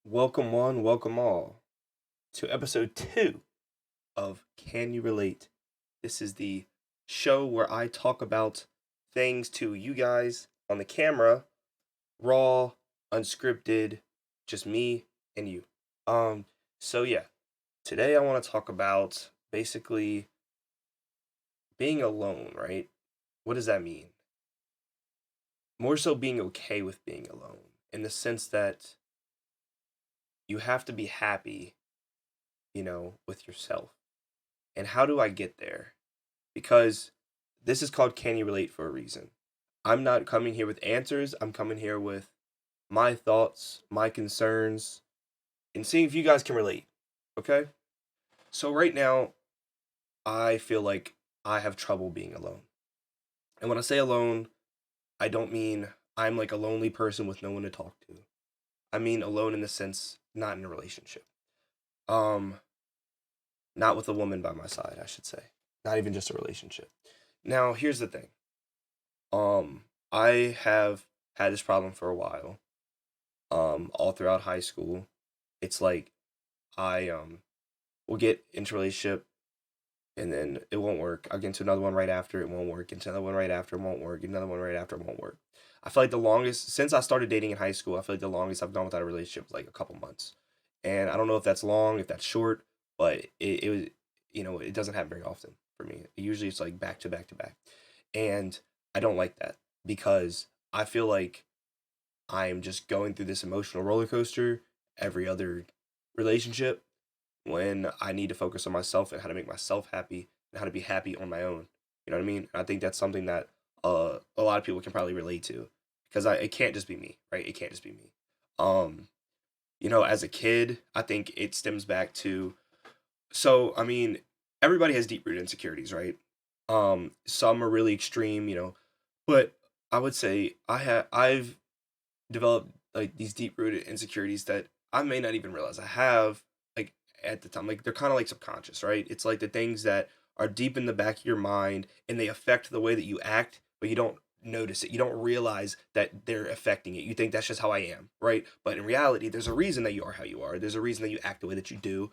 Welcome one, welcome all to episode 2 of Can You Relate? This is the show where I talk about things to you guys on the camera, raw, unscripted, just me and you. Um so yeah, today I want to talk about basically being alone, right? What does that mean? More so being okay with being alone in the sense that you have to be happy, with yourself. And how do I get there? Because this is called Can You Relate for a reason. I'm not coming here with answers. I'm coming here with my thoughts, my concerns, and seeing if you guys can relate. Okay? So, right now, I feel like I have trouble being alone. And when I say alone, I don't mean I'm like a lonely person with no one to talk to. I mean alone in the sense, not in a relationship. Um, Not with a woman by my side, I should say. Not even just a relationship. Now, here's the thing. I have had this problem for a while. All throughout high school. It's like I will get into a relationship and then it won't work. I'll get into another one right after it won't work. Into another one right after it won't work. Another one right after it won't work. I feel like the longest since I started dating in high school, I feel like the longest I've gone without a relationship was like a couple months. And I don't know if that's long, if that's short, but it was it doesn't happen very often for me. Usually it's like back to back to back. And I don't like that because I feel like I'm just going through this emotional roller coaster every other relationship when I need to focus on myself and how to make myself happy and how to be happy on my own. You know what I mean? I think that's something that a lot of people can probably relate to because it can't just be me, right? It can't just be me. Um, as a kid, I think it stems back to I mean, everybody has deep rooted insecurities, right? Some are really extreme, but I would say I've develop like these deep rooted insecurities that I may not even realize I have like at the time. Like they're kind of like subconscious, right? It's like the things that are deep in the back of your mind and they affect the way that you act, but you don't notice it. You don't realize that they're affecting it. You think that's just how I am, right? But in reality, there's a reason that you are how you are. There's a reason that you act the way that you do,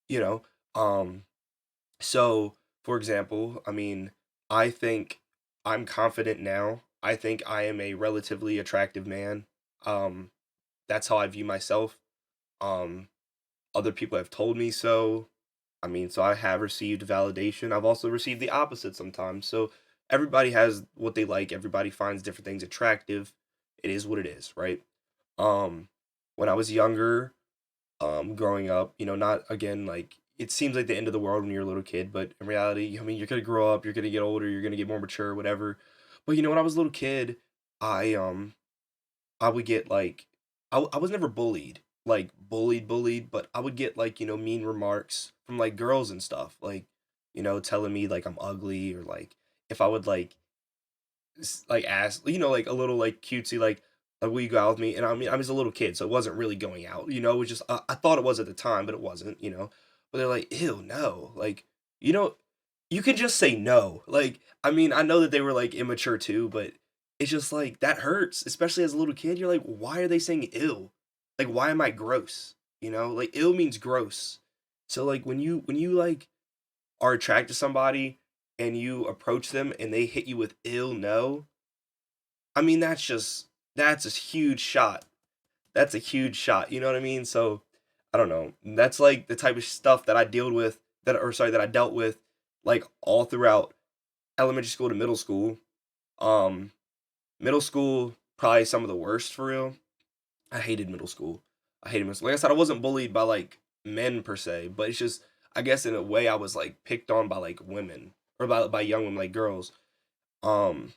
you know. Um so for example, I mean, I think I'm confident now. I think I am a relatively attractive man. Um that's how I view myself. Um, Other people have told me so. I mean, so I have received validation. I've also received the opposite sometimes. So everybody has what they like. Everybody finds different things attractive. It is what it is, right? Um, when I was younger, growing up, not again like it seems like the end of the world when you're a little kid, but in reality, I mean, you're gonna grow up, you're gonna get older, you're gonna get more mature, whatever. But when I was a little kid, I I would get like I was never bullied, like bullied, but I would get like, mean remarks from like girls and stuff, like, telling me like I'm ugly or like if I would like ask, like a little like cutesy like will you go out with me? And I mean I was a little kid, so it wasn't really going out, it was just I thought it was at the time, but it wasn't. But they're like, ew, no. Like, you know, you can just say no. Like, I mean, I know that they were like immature too, but it's just like that hurts, especially as a little kid. You're like, why are they saying ill? Like, why am I gross? Like ill means gross. So like when you like are attracted to somebody and you approach them and they hit you with ill no, I mean that's a huge shot. That's a huge shot. You know what I mean? So I don't know. That's like the type of stuff that I dealt with that I dealt with like all throughout elementary school to middle school. Um, Middle school probably some of the worst for real. I hated middle school. I hated middle school. Like I said, I wasn't bullied by like men per se, but it's just I guess in a way I was like picked on by like women or by young women like girls. Um,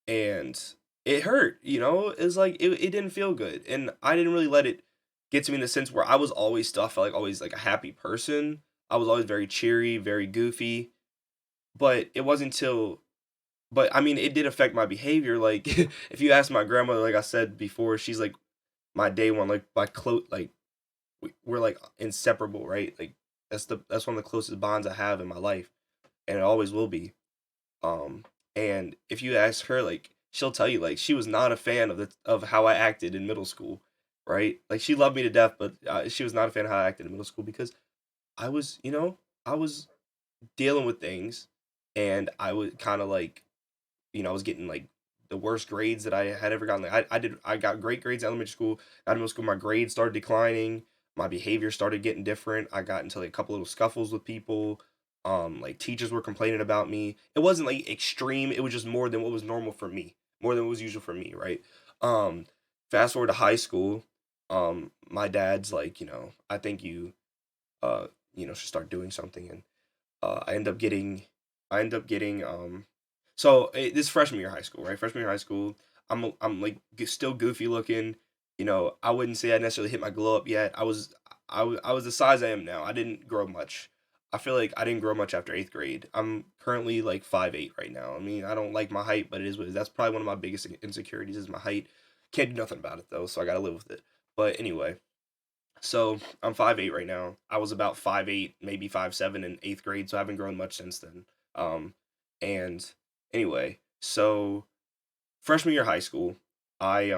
and it hurt. It's like it didn't feel good, and I didn't really let it get to me in the sense where I was always still I felt like always like a happy person. I was always very cheery, very goofy, but it wasn't until but I mean, it did affect my behavior. Like, if you ask my grandmother, like I said before, she's like my day one, like my like we're like inseparable, right? Like that's one of the closest bonds I have in my life, and it always will be. Um, and if you ask her, like she'll tell you, like she was not a fan of how I acted in middle school, right? Like she loved me to death, but she was not a fan of how I acted in middle school because I was, I was dealing with things, and I was kind of like, I was getting like the worst grades that I had ever gotten. Like I got great grades in elementary school. Out of middle school, my grades started declining. My behavior started getting different. I got into like a couple little scuffles with people. Like teachers were complaining about me. It wasn't like extreme. It was just more than what was normal for me, more than what was usual for me, right? Um, Fast forward to high school. My dad's like, I think uh, should start doing something, and I end up getting, I end up getting, so this freshman year of high school, right? Freshman year of high school, I'm like still goofy looking. I wouldn't say I necessarily hit my glow up yet. I was the size I am now. I didn't grow much. I feel like I didn't grow much after eighth grade. I'm currently like 5'8" right now. I mean, I don't like my height, but it is what it is. That's probably one of my biggest insecurities is my height. Can't do nothing about it though, so I gotta live with it. But anyway, so I'm 5'8" right now. I was about 5'8", maybe 5'7" in eighth grade, so I haven't grown much since then. Um, and anyway, so freshman year of high school, I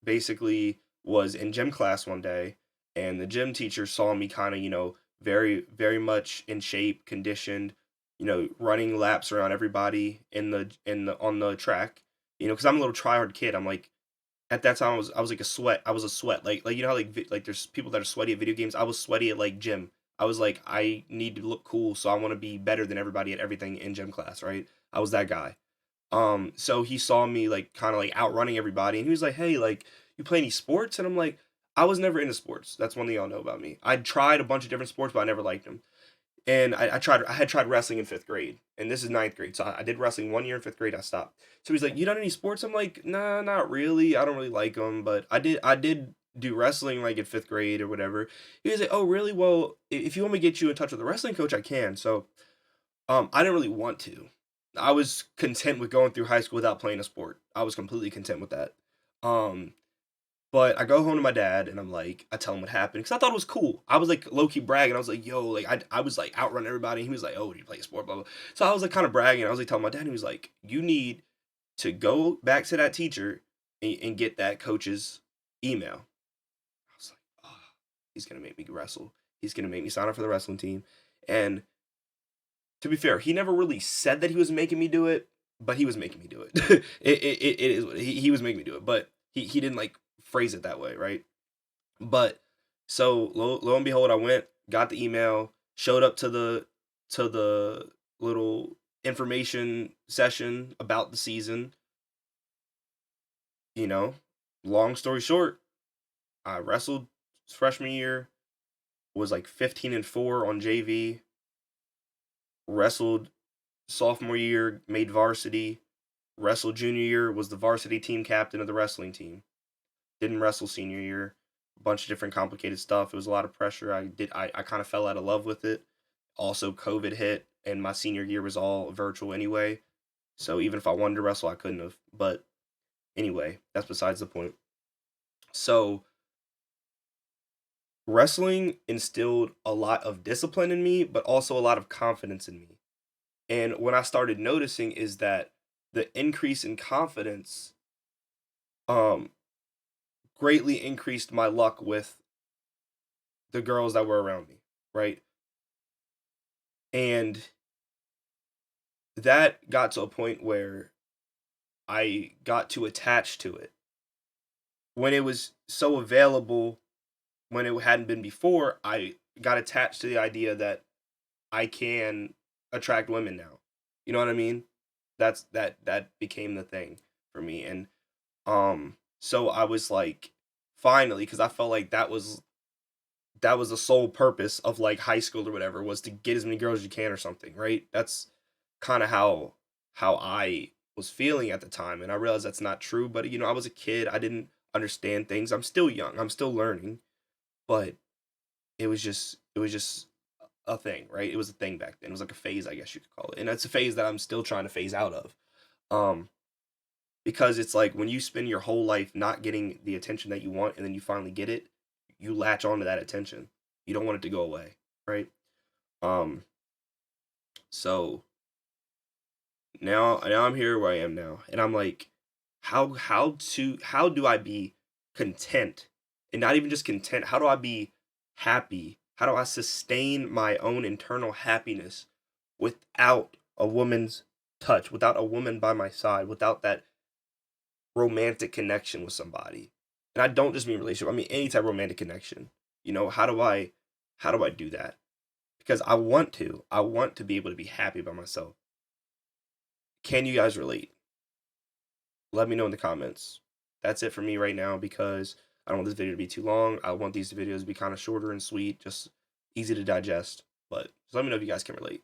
basically was in gym class one day, and the gym teacher saw me kind of, very, very much in shape, conditioned, running laps around everybody on the track. Because I'm a little tryhard kid. I'm like at that time I was like a sweat. I was a sweat. Like how like like there's people that are sweaty at video games. I was sweaty at like gym. I was like I need to look cool, so I want to be better than everybody at everything in gym class, right? I was that guy. So he saw me like kind of like outrunning everybody, and he was like, "Hey, like you play any sports?" And I'm like, "I was never into sports. That's one thing y'all know about me. I tried a bunch of different sports, but I never liked them. And I had tried wrestling in fifth grade, and this is ninth grade. So I did wrestling one year in fifth grade. I stopped. So he's like, "You done any sports?" I'm like, "Nah, not really. I don't really like them, but I did do wrestling like in fifth grade or whatever." He was like, "Oh, really? Well, if you want me to get you in touch with a wrestling coach, I can." So I didn't really want to. I was content with going through high school without playing a sport. I was completely content with that. Um, but I go home to my dad and I'm like, I tell him what happened because I thought it was cool. I was like low key bragging. I was like, yo, like I was like outrunning everybody. And he was like, oh, do you play a sport? Blah, blah. So I was like kind of bragging. I was like telling my dad, and he was like, you need to go back to that teacher and get that coach's email. I was like, oh, he's going to make me wrestle. He's going to make me sign up for the wrestling team. And to be fair, he never really said that he was making me do it, but he was making me do it. It is he was making me do it, but he didn't like phrase it that way, right? But so lo and behold, I went, got the email, showed up to the little information session about the season. You know, long story short, I wrestled freshman year, was like 15-4 on JV, wrestled sophomore year, made varsity, wrestled junior year, was the varsity team captain of the wrestling team. Didn't wrestle senior year. A bunch of different complicated stuff. It was a lot of pressure. I kind of fell out of love with it. Also, COVID hit, and my senior year was all virtual anyway. So even if I wanted to wrestle, I couldn't have. But anyway, that's besides the point. So wrestling instilled a lot of discipline in me, but also a lot of confidence in me. And what I started noticing is that the increase in confidence um greatly increased my luck with the girls that were around me, right? And that got to a point where I got too attached to it. When it was so available, when it hadn't been before, I got attached to the idea that I can attract women now. You know what I mean? That became the thing for me. And so I was like finally, because I felt like that was the sole purpose of like high school or whatever, was to get as many girls as you can or something, right? That's kind of how I was feeling at the time, and I realized that's not true. But I was a kid. I didn't understand things. I'm still young. I'm still learning. But it was just a thing, right? It was a thing back then. It was like a phase, I guess you could call it, and that's a phase that I'm still trying to phase out of. Um, because it's like when you spend your whole life not getting the attention that you want, and then you finally get it, you latch onto that attention. You don't want it to go away, right? Um, so now I'm here where I am now, and I'm like, how do I be content and not even just content. How do I be happy? How do I sustain my own internal happiness without a woman's touch, without a woman by my side, without that romantic connection with somebody? And I don't just mean relationship. I mean any type of romantic connection. You know, how do I do that? Because I want to. I want to be able to be happy by myself. Can you guys relate? Let me know in the comments. That's it for me right now because I don't want this video to be too long. I want these videos to be kind of shorter and sweet, just easy to digest. But just let me know if you guys can relate.